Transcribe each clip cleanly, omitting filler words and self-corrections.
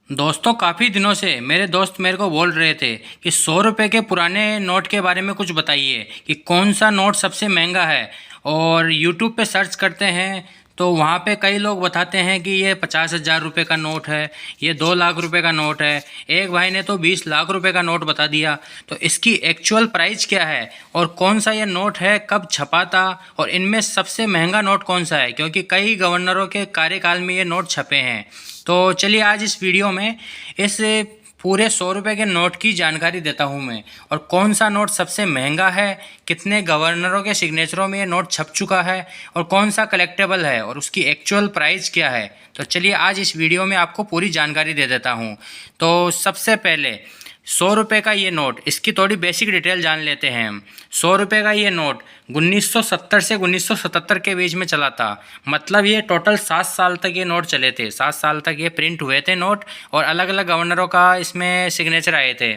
दोस्तों, काफ़ी दिनों से मेरे दोस्त मेरे को बोल रहे थे कि 100 रुपये के पुराने नोट के बारे में कुछ बताइए कि कौन सा नोट सबसे महंगा है। और यूट्यूब पे सर्च करते हैं तो वहाँ पे कई लोग बताते हैं कि ये 50,000 रुपये का नोट है, ये 2 लाख रुपए का नोट है। एक भाई ने तो 20 लाख रुपए का नोट बता दिया। तो इसकी एक्चुअल प्राइस क्या है और कौन सा ये नोट है, कब छपा था और इनमें सबसे महंगा नोट कौन सा है, क्योंकि कई गवर्नरों के कार्यकाल में ये नोट छपे हैं। तो चलिए आज इस वीडियो में इस पूरे 100 रुपये के नोट की जानकारी देता हूँ मैं, और कौन सा नोट सबसे महंगा है, कितने गवर्नरों के सिग्नेचरों में ये नोट छप चुका है, और कौन सा कलेक्टेबल है और उसकी एक्चुअल प्राइस क्या है। तो चलिए आज इस वीडियो में आपको पूरी जानकारी दे देता हूँ। तो सबसे पहले 100 रुपये का ये नोट, इसकी थोड़ी बेसिक डिटेल जान लेते हैं हम। 100 रुपये का ये नोट 1970 से 1977 के बीच में चला था। मतलब ये टोटल 7 साल तक ये नोट चले थे, 7 साल तक ये प्रिंट हुए थे नोट, और अलग अलग गवर्नरों का इसमें सिग्नेचर आए थे।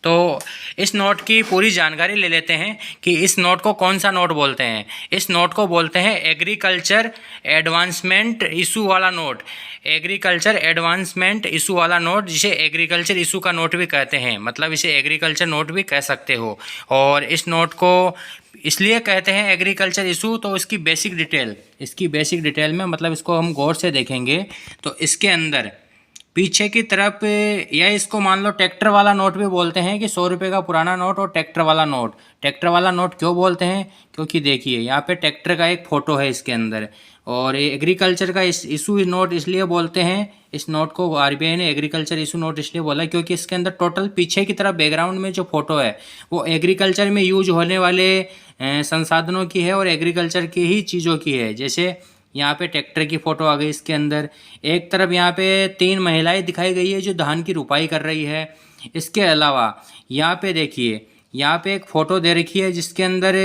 तो इस नोट की पूरी जानकारी ले लेते हैं कि इस नोट को कौन सा नोट बोलते हैं। इस नोट को बोलते हैं एग्रीकल्चर एडवांसमेंट इशू वाला नोट। एग्रीकल्चर एडवांसमेंट इशू वाला नोट, जिसे एग्रीकल्चर इशू का नोट भी कहते हैं, मतलब इसे एग्रीकल्चर नोट भी कह सकते हो। और इस नोट को इसलिए कहते हैं एग्रीकल्चर इशू, तो इसकी बेसिक डिटेल में मतलब इसको हम गौर से देखेंगे तो इसके अंदर पीछे की तरफ, या इसको मान लो ट्रैक्टर वाला नोट भी बोलते हैं कि 100 रुपये का पुराना नोट और ट्रैक्टर वाला नोट। ट्रैक्टर वाला नोट क्यों बोलते हैं, क्योंकि देखिए यहाँ पे ट्रैक्टर का एक फ़ोटो है इसके अंदर। और ये एग्रीकल्चर का इस इशू नोट इसलिए बोलते हैं, इस नोट को आरबीआई ने एग्रीकल्चर इशू नोट इसलिए बोला क्योंकि इसके अंदर टोटल पीछे की तरफ बैकग्राउंड में जो फोटो है वो एग्रीकल्चर में यूज होने वाले संसाधनों की है और एग्रीकल्चर की ही चीज़ों की है। जैसे यहाँ पे ट्रैक्टर की फ़ोटो आ गई इसके अंदर। एक तरफ यहाँ पे 3 महिलाएं दिखाई गई है जो धान की रुपाई कर रही है। इसके अलावा यहाँ पे देखिए, यहाँ पे एक फ़ोटो दे रखी है जिसके अंदर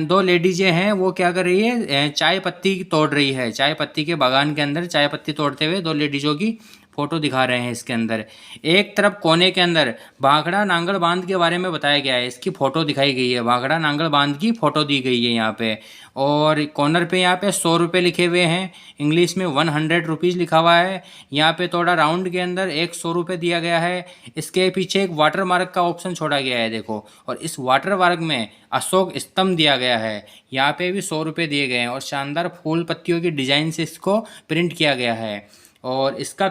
2 लेडीजें हैं, वो क्या कर रही है, चाय पत्ती तोड़ रही है। चाय पत्ती के बागान के अंदर चाय पत्ती तोड़ते हुए 2 लेडीजों की फ़ोटो दिखा रहे हैं इसके अंदर। एक तरफ कोने के अंदर भाखड़ा नांगल बांध के बारे में बताया गया है, इसकी फ़ोटो दिखाई गई है, भाखड़ा नांगल बांध की फ़ोटो दी गई है यहाँ पे। और कॉर्नर पे यहाँ पे 100 रुपये लिखे हुए हैं, इंग्लिश में 100 रुपीज़ लिखा हुआ है। यहाँ पे थोड़ा राउंड के अंदर एक 100 रुपये दिया गया है। इसके पीछे एक वाटर मार्क का ऑप्शन छोड़ा गया है, देखो। और इस वाटर मार्क में अशोक स्तंभ दिया गया है, यहाँ पे भी 100 रुपये दिए गए हैं, और शानदार फूल पत्तियों की डिजाइन से इसको प्रिंट किया गया है। और इसका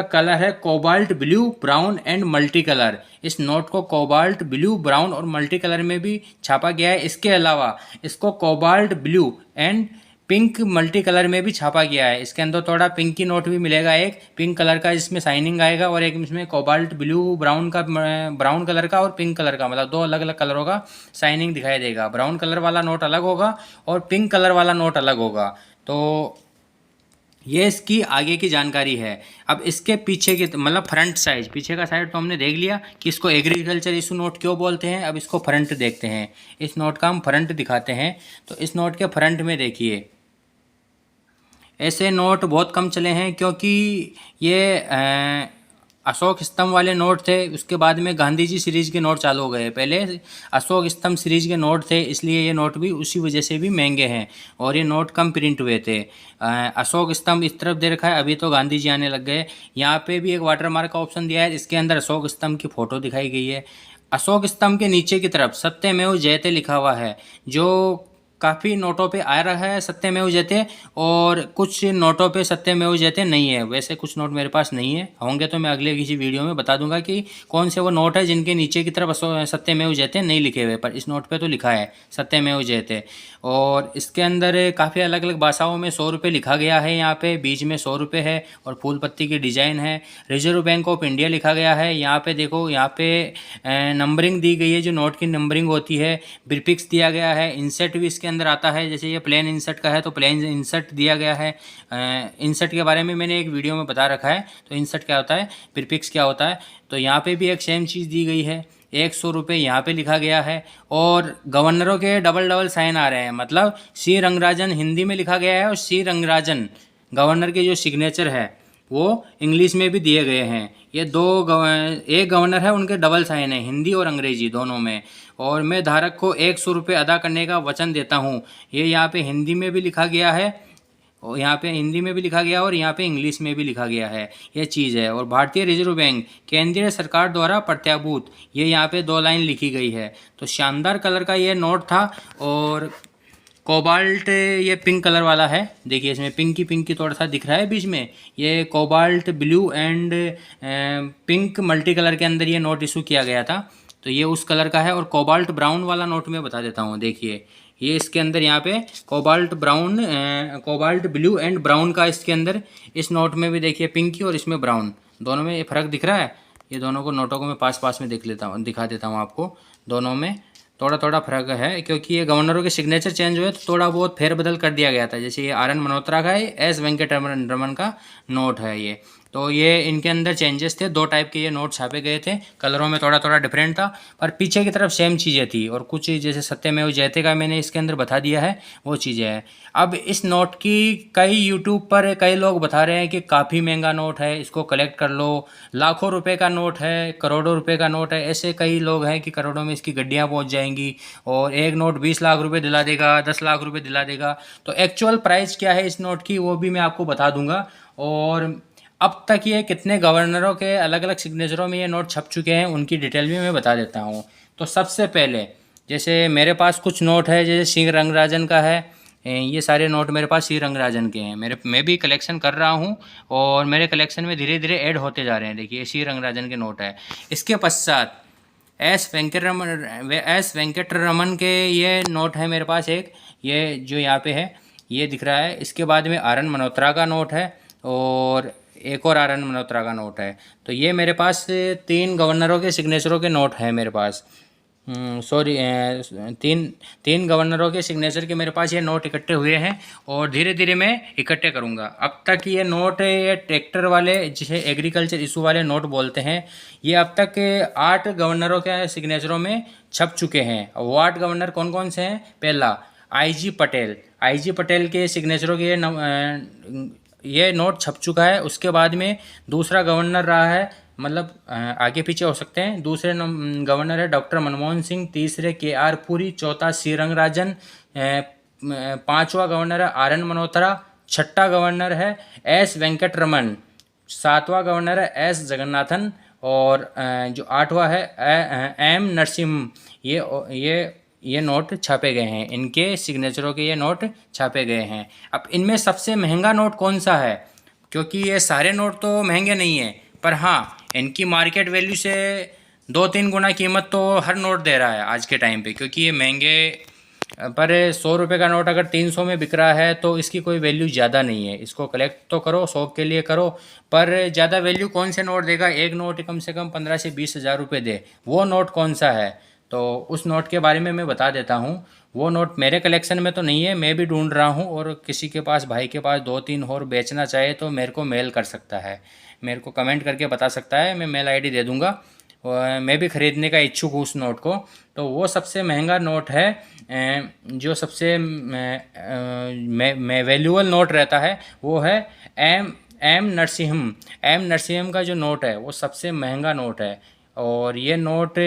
कलर है cobalt blue, brown and multi colour. इस नोट को कोबाल्ट ब्लू, ब्राउन और मल्टी कलर में भी छापा गया है। इसके अलावा इसको cobalt blue and pink multi colour में भी छापा गया है। इसके अंदर थोड़ा पिंकी नोट भी मिलेगा, एक पिंक कलर का इसमें शाइनिंग आएगा, और एक इसमें कोबाल्ट ब्लू ब्राउन का, ब्राउन कलर का और पिंक कलर का, मतलब 2 अलग अलग कलरों का शाइनिंग दिखाई देगा। ब्राउन कलर वाला नोट अलग होगा और पिंक कलर वाला नोट अलग होगा। तो ये इसकी आगे की जानकारी है। अब इसके पीछे की मतलब फ्रंट साइज, पीछे का साइड तो हमने देख लिया कि इसको एग्रीकल्चर इशू नोट क्यों बोलते हैं। अब इसको फ्रंट देखते हैं, इस नोट का हम फ्रंट दिखाते हैं। तो इस नोट के फ्रंट में देखिए, ऐसे नोट बहुत कम चले हैं क्योंकि ये अशोक स्तंभ वाले नोट थे। उसके बाद में गांधी जी सीरीज के नोट चालू हो गए। पहले अशोक स्तंभ सीरीज के नोट थे, इसलिए ये नोट भी उसी वजह से भी महंगे हैं, और ये नोट कम प्रिंट हुए थे। अशोक स्तंभ इस तरफ दे रखा है, अभी तो गांधी जी आने लग गए। यहाँ पे भी एक वाटर मार्क का ऑप्शन दिया है, इसके अंदर अशोक स्तंभ की फ़ोटो दिखाई गई है। अशोक स्तंभ के नीचे की तरफ सत्यमेव जयते लिखा हुआ है, जो काफ़ी नोटों पे आ रहा है सत्यमेव जयते, और कुछ नोटों पे सत्यमेव जयते नहीं है। वैसे कुछ नोट मेरे पास नहीं है, होंगे तो मैं अगले किसी वीडियो में बता दूंगा कि कौन से वो नोट है जिनके नीचे की तरफ सत्यमेव जयते नहीं लिखे हुए, पर इस नोट पे तो लिखा है सत्यमेव जयते। और इसके अंदर काफ़ी अलग अलग भाषाओं में 100 रुपये लिखा गया है। यहाँ पे बीच में 100 रुपये है और फूल पत्ती की डिज़ाइन है। रिजर्व बैंक ऑफ इंडिया लिखा गया है। यहाँ पे देखो, यहाँ पे नंबरिंग दी गई है, जो नोट की नंबरिंग होती है। प्रीफिक्स दिया गया है। इंसर्ट भी इसके अंदर आता है, जैसे ये प्लेन इंसर्ट का है तो प्लेन इंसर्ट दिया गया है। इंसर्ट के बारे में मैंने एक वीडियो में बता रखा है, तो इंसर्ट क्या होता है, प्रीफिक्स क्या होता है। तो यहाँ पे भी एक सेम चीज़ दी गई है। 100 रुपये यहाँ पे लिखा गया है, और गवर्नरों के डबल डबल साइन आ रहे हैं, मतलब सी रंगराजन हिंदी में लिखा गया है और सी रंगराजन गवर्नर के जो सिग्नेचर है वो इंग्लिश में भी दिए गए हैं। ये एक गवर्नर है, उनके डबल साइन है, हिंदी और अंग्रेजी दोनों में। और मैं धारक को 100 रुपये अदा करने का वचन देता हूँ, ये यहाँ पे हिंदी में भी लिखा गया है और यहाँ पे हिंदी में भी लिखा गया और यहाँ पे इंग्लिश में भी लिखा गया है, ये चीज़ है। और भारतीय रिजर्व बैंक केंद्रीय सरकार द्वारा प्रत्याभूत, ये यहाँ पे 2 लाइन लिखी गई है। तो शानदार कलर का ये नोट था। और कोबाल्ट, ये पिंक कलर वाला है, देखिए इसमें पिंकी पिंकी थोड़ा सा दिख रहा है बीच में। ये cobalt blue and pink multi colour के अंदर ये नोट इशू किया गया था, तो ये उस कलर का है। और कोबाल्ट ब्राउन वाला नोट मैं बता देता हूँ, देखिए ये इसके अंदर यहाँ पे cobalt brown, cobalt blue and brown का इसके अंदर, इस नोट में भी देखिए पिंकी और इसमें ब्राउन, दोनों में ये फ़र्क दिख रहा है। ये दोनों को नोटों को मैं पास पास में दिखा देता हूँ आपको। दोनों में थोड़ा थोड़ा फर्क है, क्योंकि ये गवर्नरों के सिग्नेचर चेंज हुए तो थोड़ा बहुत फेरबदल कर दिया गया था। जैसे ये आर एन मल्होत्रा का है, एस वेंकटरमन का नोट है ये, तो ये इनके अंदर चेंजेस थे। 2 टाइप के ये नोट छापे गए थे, कलरों में थोड़ा थोड़ा डिफरेंट था, पर पीछे की तरफ सेम चीज़ें थी। और कुछ जैसे सत्यमेव जयते का मैंने इसके अंदर बता दिया है, वो चीज़ें हैं। अब इस नोट की कई यूट्यूब पर कई लोग बता रहे हैं कि काफ़ी महंगा नोट है, इसको कलेक्ट कर लो, लाखों रुपए का नोट है, करोड़ों रुपए का नोट है। ऐसे कई लोग हैं कि करोड़ों में इसकी गड्डियाँ पहुंच जाएंगी और एक नोट 20 लाख रुपए दिला देगा, 10 लाख रुपए दिला देगा। तो एक्चुअल प्राइस क्या है इस नोट की, वो भी मैं आपको बता दूंगा। और अब तक ये कितने गवर्नरों के अलग अलग सिग्नेचरों में ये नोट छप चुके हैं, उनकी डिटेल भी मैं बता देता हूँ। तो सबसे पहले जैसे मेरे पास कुछ नोट है, जैसे श्री रंगराजन का है, ये सारे नोट मेरे पास श्री रंगराजन के हैं। मैं भी कलेक्शन कर रहा हूँ और मेरे कलेक्शन में धीरे धीरे ऐड होते जा रहे हैं। देखिए श्री रंगराजन के नोट है। इसके पश्चात एस वेंकटरमन के ये नोट है मेरे पास एक, ये जो यहाँ पे है ये दिख रहा है। इसके बाद में आर एन मल्होत्रा का नोट है और एक और आर एन मल्होत्रा का नोट है। तो ये मेरे पास 3 गवर्नरों के सिग्नेचरों के नोट हैं मेरे पास। सॉरी, तीन गवर्नरों के सिग्नेचर के मेरे पास ये नोट इकट्ठे हुए हैं और धीरे धीरे मैं इकट्ठे करूँगा। अब तक ये नोट, ये ट्रैक्टर वाले जिसे एग्रीकल्चर इशू वाले नोट बोलते हैं, ये अब तक 8 गवर्नरों के सिग्नेचरों में छप चुके हैं। वो 8 गवर्नर कौन कौन से हैं? पहला IG पटेल, IG पटेल के सिग्नेचरों के ये नोट छप चुका है। उसके बाद में दूसरा गवर्नर रहा है, मतलब आगे पीछे हो सकते हैं। दूसरे गवर्नर है डॉक्टर मनमोहन सिंह, तीसरे KR पुरी, चौथा श्री रंगराजन, 5वां गवर्नर है आर एन मल्होत्रा, 6ठा गवर्नर है S वेंकटरमन, 7वां गवर्नर है S जगन्नाथन और जो 8वां है M नरसिम्हा। ये नोट छापे गए हैं, इनके सिग्नेचरों के ये नोट छापे गए हैं। अब इनमें सबसे महंगा नोट कौन सा है? क्योंकि ये सारे नोट तो महंगे नहीं हैं, पर हाँ इनकी मार्केट वैल्यू से 2-3 गुना कीमत तो हर नोट दे रहा है आज के टाइम पे, क्योंकि ये महंगे। पर 100 रुपये का नोट अगर 300 में बिक रहा है तो इसकी कोई वैल्यू ज़्यादा नहीं है। इसको कलेक्ट तो करो, शौक के लिए करो, पर ज़्यादा वैल्यू कौन से नोट देगा? एक नोट कम से कम 15 से 20 हज़ार रुपये दे, वो नोट कौन सा है? तो उस नोट के बारे में मैं बता देता हूँ। वो नोट मेरे कलेक्शन में तो नहीं है, मैं भी ढूंढ रहा हूँ, और किसी के पास, भाई के पास 2-3 और बेचना चाहे तो मेरे को मेल कर सकता है, मेरे को कमेंट करके बता सकता है, मैं मेल ID दे दूँगा। और मैं भी ख़रीदने का इच्छुक हूँ उस नोट को। तो वो सबसे महंगा नोट है, जो सबसे वैल्यूबल नोट रहता है वो है एम नरसिम्हा का जो नोट है वो सबसे महंगा नोट है। और ये नोट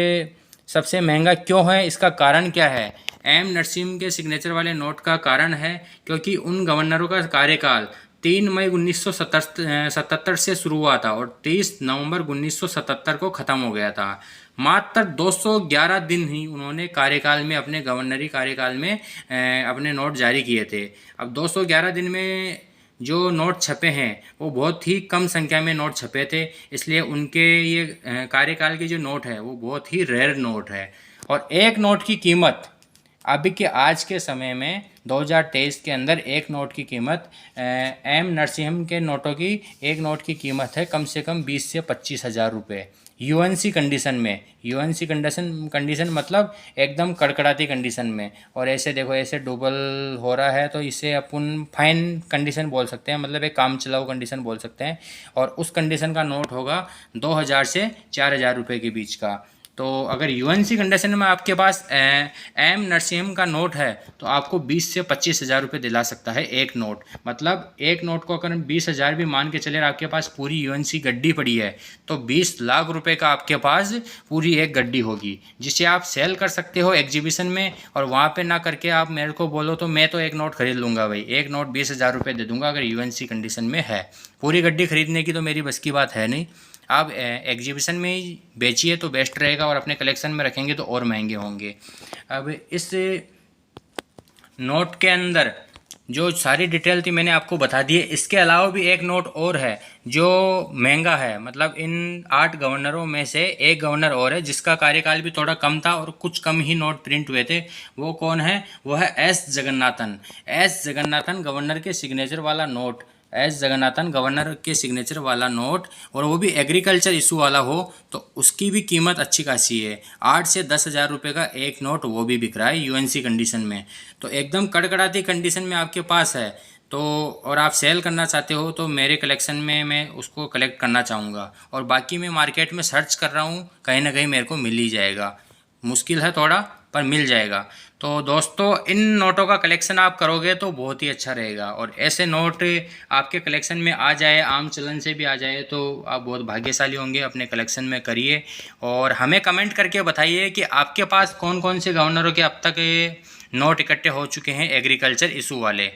सबसे महंगा क्यों है, इसका कारण क्या है? M नरसिम्हा के सिग्नेचर वाले नोट का कारण है क्योंकि उन गवर्नरों का कार्यकाल 3 मई 1977 से शुरू हुआ था और 30 नवंबर 1977 को ख़त्म हो गया था। मात्र 211 दिन ही उन्होंने कार्यकाल में, अपने गवर्नरी कार्यकाल में अपने नोट जारी किए थे। अब 211 दिन में जो नोट छपे हैं वो बहुत ही कम संख्या में नोट छपे थे, इसलिए उनके ये कार्यकाल के जो नोट है वो बहुत ही रेयर नोट है। और एक नोट की कीमत अभी के आज के समय में 2023 के अंदर एक नोट की कीमत M नरसिम्हा के नोटों की एक नोट की कीमत है कम से कम 20 से 25 हज़ार रुपये UNC कंडीशन में। UNC कंडीशन मतलब एकदम कड़कड़ाती कंडीशन में। और ऐसे देखो, ऐसे डबल हो रहा है तो इसे अपन फाइन कंडीशन बोल सकते हैं, मतलब एक काम चलाऊ कंडीशन बोल सकते हैं। और उस कंडीशन का नोट होगा 2000 से 4000 रुपये के बीच का। तो अगर यूएनसी कंडीशन में आपके पास एम नरसिम्हम का नोट है तो आपको 20 से 25 हज़ार रुपये दिला सकता है एक नोट। मतलब एक नोट को अगर 20 हज़ार भी मान के चले, आपके पास पूरी यूएनसी गड्डी पड़ी है तो 20 लाख रुपए का आपके पास पूरी एक गड्डी होगी, जिसे आप सेल कर सकते हो एग्जीबिशन में। और वहाँ पे ना करके आप मेरे को बोलो तो मैं तो एक नोट खरीद लूँगा भाई, एक नोट 20 हज़ार रुपये दे दूँगा अगर यूएनसी कंडीशन में है। पूरी गड्डी खरीदने की तो मेरी बस की बात है नहीं। आप एग्जीबिशन में ही बेचिए तो बेस्ट रहेगा, और अपने कलेक्शन में रखेंगे तो और महंगे होंगे। अब इस नोट के अंदर जो सारी डिटेल थी मैंने आपको बता दी है। इसके अलावा भी एक नोट और है जो महंगा है, मतलब इन 8 गवर्नरों में से एक गवर्नर और है जिसका कार्यकाल भी थोड़ा कम था और कुछ कम ही नोट प्रिंट हुए थे। वो कौन है? वो है S Jagannathan. S Jagannathan governor के सिग्नेचर वाला नोट, एस जगन्नाथन गवर्नर के सिग्नेचर वाला नोट, और वो भी एग्रीकल्चर इशू वाला हो तो उसकी भी कीमत अच्छी खासी है। 8 से 10 हज़ार रुपये का एक नोट वो भी बिक रहा है यूएनसी कंडीशन में। तो एकदम कड़कड़ाती कंडीशन में आपके पास है तो, और आप सेल करना चाहते हो तो मेरे कलेक्शन में मैं उसको कलेक्ट करना चाहूँगा। और बाकी मैं मार्केट में सर्च कर रहा हूँ, कहीं ना कहीं मेरे को मिल ही जाएगा। मुश्किल है थोड़ा पर मिल जाएगा। तो दोस्तों इन नोटों का कलेक्शन आप करोगे तो बहुत ही अच्छा रहेगा, और ऐसे नोट आपके कलेक्शन में आ जाए, आम चलन से भी आ जाए तो आप बहुत भाग्यशाली होंगे। अपने कलेक्शन में करिए और हमें कमेंट करके बताइए कि आपके पास कौन कौन से गवर्नरों के अब तक नोट इकट्ठे हो चुके हैं एग्रीकल्चर इशू वाले।